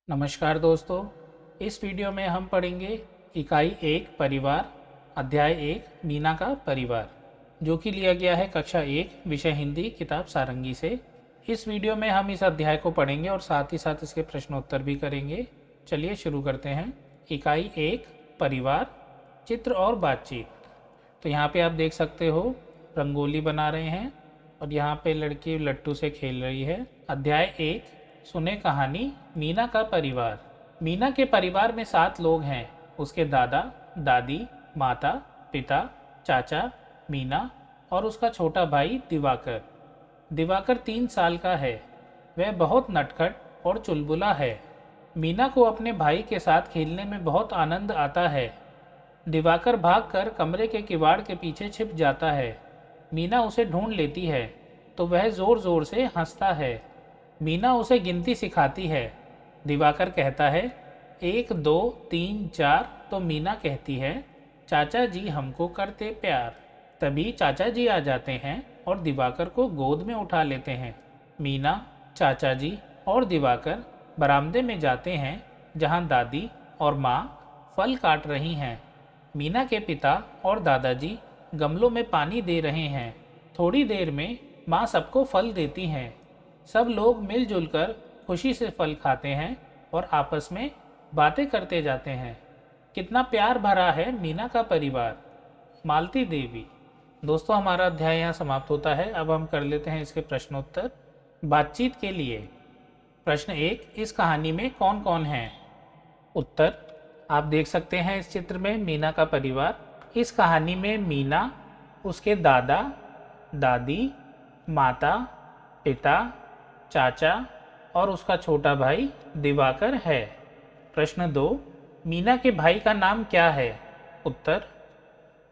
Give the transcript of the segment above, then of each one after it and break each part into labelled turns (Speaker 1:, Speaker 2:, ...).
Speaker 1: नमस्कार दोस्तों, इस वीडियो में हम पढ़ेंगे इकाई 1 परिवार अध्याय 1 मीना का परिवार, जो कि लिया गया है कक्षा 1 विषय हिंदी किताब सारंगी से। इस वीडियो में हम इस अध्याय को पढ़ेंगे और साथ ही साथ इसके प्रश्नोत्तर भी करेंगे। चलिए शुरू करते हैं। इकाई 1 परिवार, चित्र और बातचीत। तो यहाँ पे आप देख सकते हो रंगोली बना रहे हैं और यहाँ पे लड़की लट्टू से खेल रही है। अध्याय 1 सुने कहानी मीना का परिवार। मीना के परिवार में 7 लोग हैं। उसके दादा दादी, माता पिता, चाचा, मीना और उसका छोटा भाई दिवाकर। दिवाकर 3 साल का है। वह बहुत नटखट और चुलबुला है। मीना को अपने भाई के साथ खेलने में बहुत आनंद आता है। दिवाकर भागकर कमरे के किवाड़ के पीछे छिप जाता है। मीना उसे ढूंढ लेती है तो वह ज़ोर ज़ोर से हंसता है। मीना उसे गिनती सिखाती है। दिवाकर कहता है 1 2 3 4, तो मीना कहती है चाचा जी हमको करते प्यार। तभी चाचा जी आ जाते हैं और दिवाकर को गोद में उठा लेते हैं। मीना, चाचा जी और दिवाकर बरामदे में जाते हैं जहां दादी और माँ फल काट रही हैं। मीना के पिता और दादाजी गमलों में पानी दे रहे हैं। थोड़ी देर में माँ सबको फल देती हैं। सब लोग मिलजुल कर खुशी से फल खाते हैं और आपस में बातें करते जाते हैं। कितना प्यार भरा है मीना का परिवार। मालती देवी। दोस्तों, हमारा अध्याय यहाँ समाप्त होता है। अब हम कर लेते हैं इसके प्रश्नोत्तर। बातचीत के लिए प्रश्न 1, इस कहानी में कौन कौन है? उत्तर आप देख सकते हैं इस चित्र में मीना का परिवार। इस कहानी में मीना, उसके दादा दादी, माता पिता, चाचा और उसका छोटा भाई दिवाकर है। प्रश्न 2, मीना के भाई का नाम क्या है? उत्तर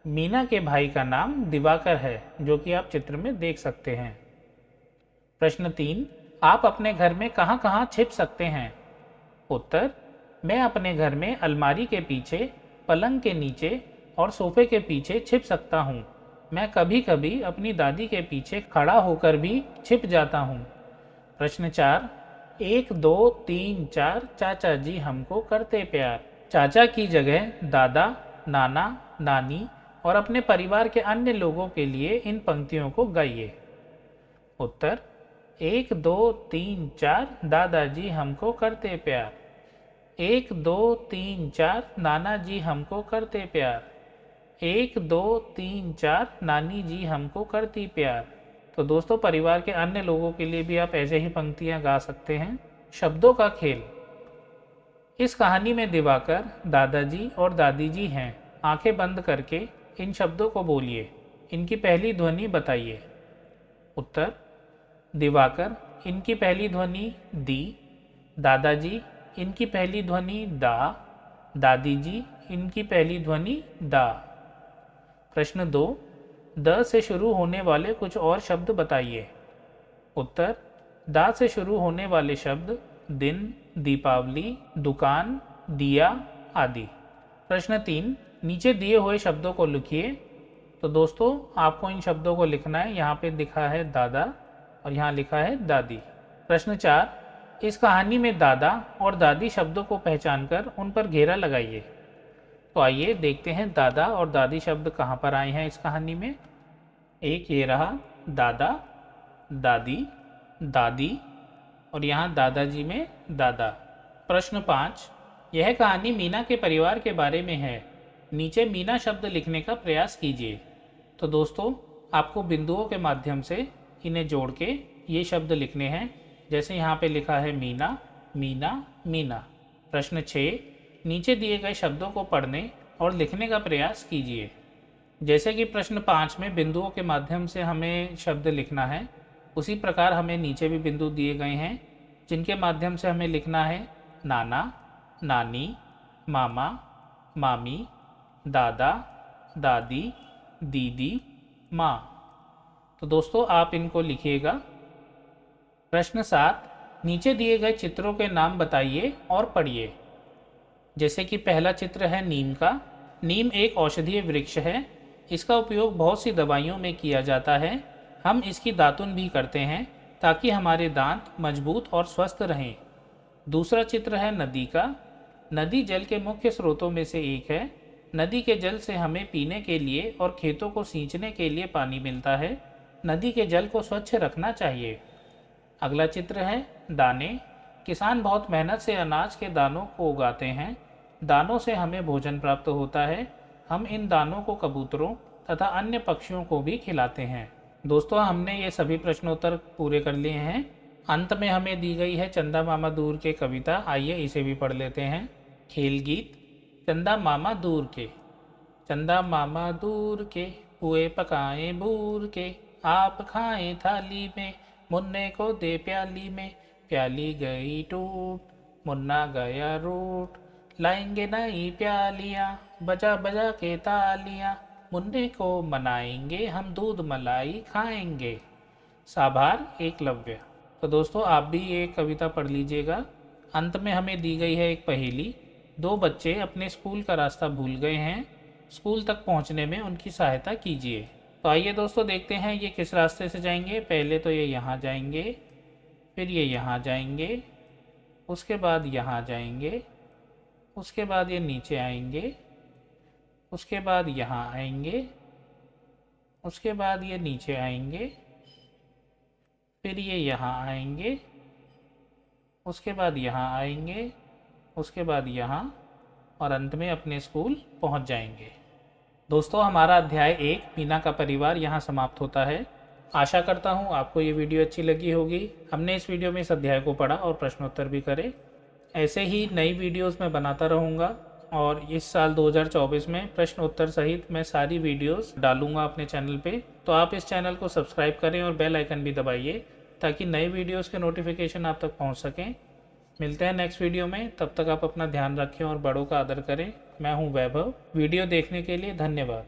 Speaker 1: मीना के भाई का नाम दिवाकर है, जो कि आप चित्र में देख सकते हैं। प्रश्न 3, आप अपने घर में कहाँ कहाँ छिप सकते हैं? उत्तर मैं अपने घर में अलमारी के पीछे, पलंग के नीचे और सोफे के पीछे छिप सकता हूँ। मैं कभी कभी अपनी दादी के पीछे खड़ा होकर भी छिप जाता हूँ। प्रश्न 4, 1 2 3 4, चाचा जी हमको करते प्यार। चाचा की जगह दादा, नाना, नानी और अपने परिवार के अन्य लोगों के लिए इन पंक्तियों को गाइए। उत्तर 1 2 3 4, दादाजी हमको करते प्यार। 1 2 3 4, नाना जी हमको करते प्यार। 1 2 3 4, नानी जी हमको करती प्यार। तो दोस्तों, परिवार के अन्य लोगों के लिए भी आप ऐसे ही पंक्तियां गा सकते हैं। शब्दों का खेल। इस कहानी में दिवाकर, दादाजी और दादी जी हैं। आंखें बंद करके इन शब्दों को बोलिए। इनकी पहली ध्वनि बताइए। उत्तर दिवाकर, इनकी पहली ध्वनि दी। दादाजी, इनकी पहली ध्वनि दा। दादी जी, इनकी पहली ध्वनि दा। प्रश्न 2, द से शुरू होने वाले कुछ और शब्द बताइए। उत्तर दा से शुरू होने वाले शब्द दिन, दीपावली, दुकान, दिया आदि। प्रश्न 3, नीचे दिए हुए शब्दों को लिखिए। तो दोस्तों, आपको इन शब्दों को लिखना है। यहाँ पे लिखा है दादा और यहाँ लिखा है दादी। प्रश्न 4, इस कहानी में दादा और दादी शब्दों को पहचानकर उन पर घेरा लगाइए। तो आइए देखते हैं दादा और दादी शब्द कहाँ पर आए हैं इस कहानी में। एक ये रहा दादा, दादी, दादी और यहाँ दादाजी में दादा। प्रश्न 5, यह कहानी मीना के परिवार के बारे में है। नीचे मीना शब्द लिखने का प्रयास कीजिए। तो दोस्तों, आपको बिंदुओं के माध्यम से इन्हें जोड़ के ये शब्द लिखने हैं। जैसे यहाँ पे लिखा है मीना, मीना, मीना। प्रश्न 6, नीचे दिए गए शब्दों को पढ़ने और लिखने का प्रयास कीजिए। जैसे कि प्रश्न 5 में बिंदुओं के माध्यम से हमें शब्द लिखना है, उसी प्रकार हमें नीचे भी बिंदु दिए गए हैं जिनके माध्यम से हमें लिखना है नाना, नानी, मामा, मामी, दादा, दादी, दीदी, माँ। तो दोस्तों, आप इनको लिखिएगा। प्रश्न 7, नीचे दिए गए चित्रों के नाम बताइए और पढ़िए। जैसे कि पहला चित्र है नीम का। नीम एक औषधीय वृक्ष है। इसका उपयोग बहुत सी दवाइयों में किया जाता है। हम इसकी दातुन भी करते हैं ताकि हमारे दांत मजबूत और स्वस्थ रहें। दूसरा चित्र है नदी का। नदी जल के मुख्य स्रोतों में से एक है। नदी के जल से हमें पीने के लिए और खेतों को सींचने के लिए पानी मिलता है। नदी के जल को स्वच्छ रखना चाहिए। अगला चित्र है दाने। किसान बहुत मेहनत से अनाज के दानों को उगाते हैं। दानों से हमें भोजन प्राप्त होता है। हम इन दानों को कबूतरों तथा अन्य पक्षियों को भी खिलाते हैं। दोस्तों, हमने ये सभी प्रश्नोत्तर पूरे कर लिए हैं। अंत में हमें दी गई है चंदा मामा दूर के कविता। आइए इसे भी पढ़ लेते हैं। खेल गीत। चंदा मामा दूर के। चंदा मामा दूर के, पुए पकाए बूर के, आप खाएं थाली में, मुन्ने को दे प्याली में, प्याली गई टूट, मुन्ना गया रूट, लाएंगे नई प्यालियाँ, बजा बजा के तालियाँ, मुन्ने को मनाएंगे, हम दूध मलाई खाएंगे। साभार एकलव्य। तो दोस्तों, आप भी ये कविता पढ़ लीजिएगा। अंत में हमें दी गई है एक पहेली। दो बच्चे अपने स्कूल का रास्ता भूल गए हैं। स्कूल तक पहुंचने में उनकी सहायता कीजिए। तो आइए दोस्तों, देखते हैं ये किस रास्ते से जाएंगे। पहले तो ये यहाँ जाएंगे, फिर ये यहाँ जाएंगे, उसके बाद यहाँ जाएंगे, उसके बाद ये नीचे आएंगे, उसके बाद यहाँ आएंगे, उसके बाद ये नीचे आएंगे, फिर ये यहाँ आएंगे, उसके बाद यहाँ आएंगे, उसके बाद यहाँ, और अंत में अपने स्कूल पहुँच जाएंगे। दोस्तों, हमारा अध्याय 1 मीना का परिवार यहाँ समाप्त होता है। आशा करता हूँ आपको ये वीडियो अच्छी लगी होगी। हमने इस वीडियो में इस अध्याय को पढ़ा और प्रश्नोत्तर भी करे। ऐसे ही नई वीडियोस मैं बनाता रहूँगा और इस साल 2024 में प्रश्न उत्तर सहित मैं सारी वीडियोस डालूँगा अपने चैनल पे। तो आप इस चैनल को सब्सक्राइब करें और बेल आइकन भी दबाइए ताकि नए वीडियोस के नोटिफिकेशन आप तक पहुँच सकें। मिलते हैं नेक्स्ट वीडियो में। तब तक आप अपना ध्यान रखें और बड़ों का आदर करें। मैं हूँ वैभव। वीडियो देखने के लिए धन्यवाद।